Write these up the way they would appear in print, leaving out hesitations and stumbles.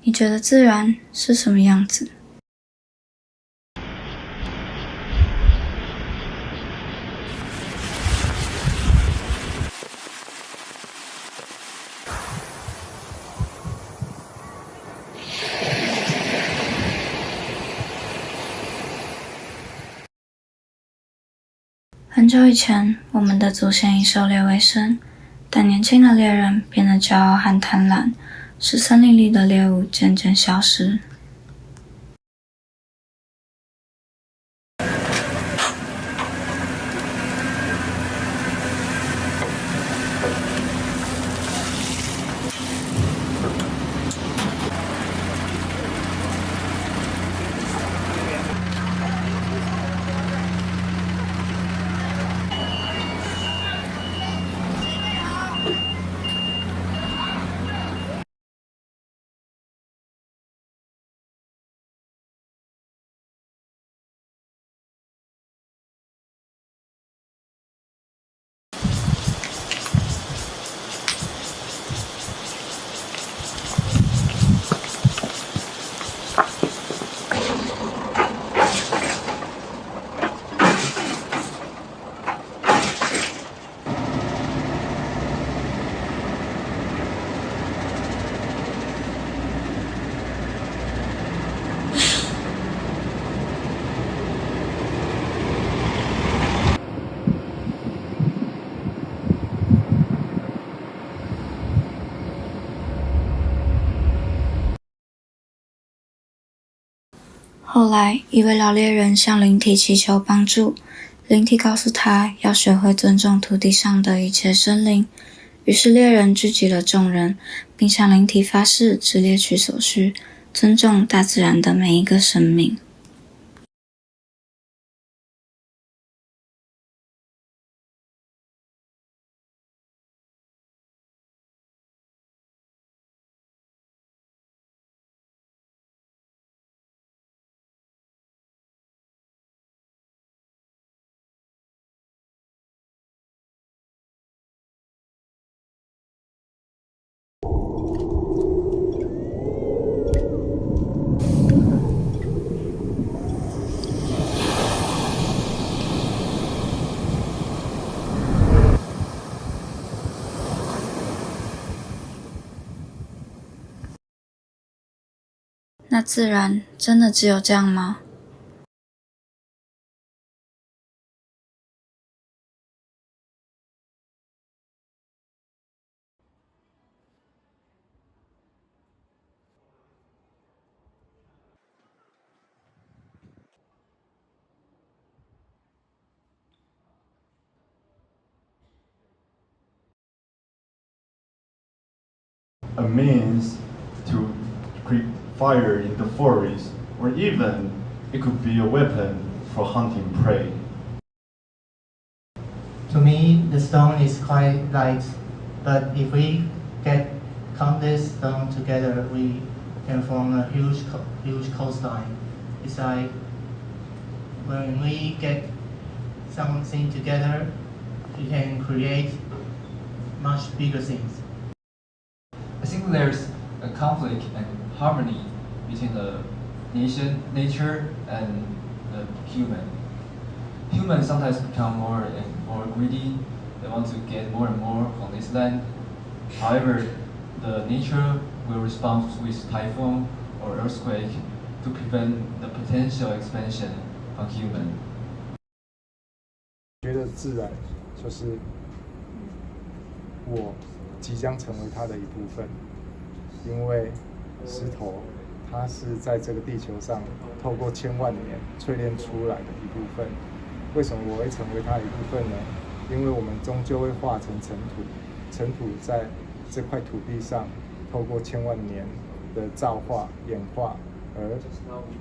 你觉得自然是什么样子？很久以前，我们的祖先以狩猎为生，但年轻的猎人变得骄傲和贪婪，使森林里的猎物渐渐消失。后来，一位老猎人向灵体祈求帮助，灵体告诉他要学会尊重土地上的一切生灵。于是猎人聚集了众人，并向灵体发誓只猎取所需，尊重大自然的每一个生命。那自然真的只有这样吗？A means to create fire in the forest, or even it could be a weapon for hunting prey. To me, the stone is quite light, but if we get countless stones together, we can form a huge coastline. It's like when we get something together, we can create much bigger things. I think there's a conflict and harmony between the nature and the human. Humans sometimes become more and more greedy. They want to get more and more on this land. However, the nature will respond with typhoon or earthquake to prevent the potential expansion of human. 觉得自然就是我即将成为它的一部分，因为石头它是在这个地球上透过千万年淬炼出来的一部分。为什么我会成为它的一部分呢？因为我们终究会化成尘土，尘土在这块土地上透过千万年的造化演化而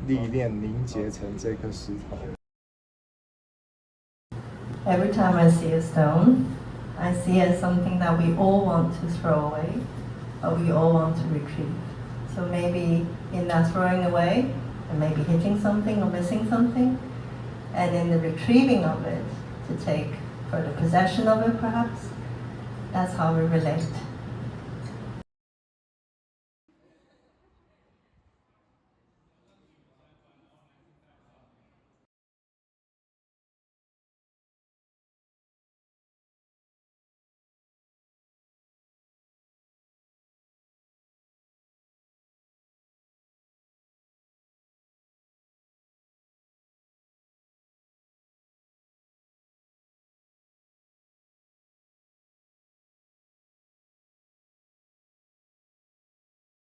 历练凝结成这颗石头。Every time I see a stone, I see it as something that we all want to throw away, but we all want to retrieve. So maybe in that throwing away, and maybe hitting something or missing something, and in the retrieving of it, to take further possession of it perhaps, that's how we relate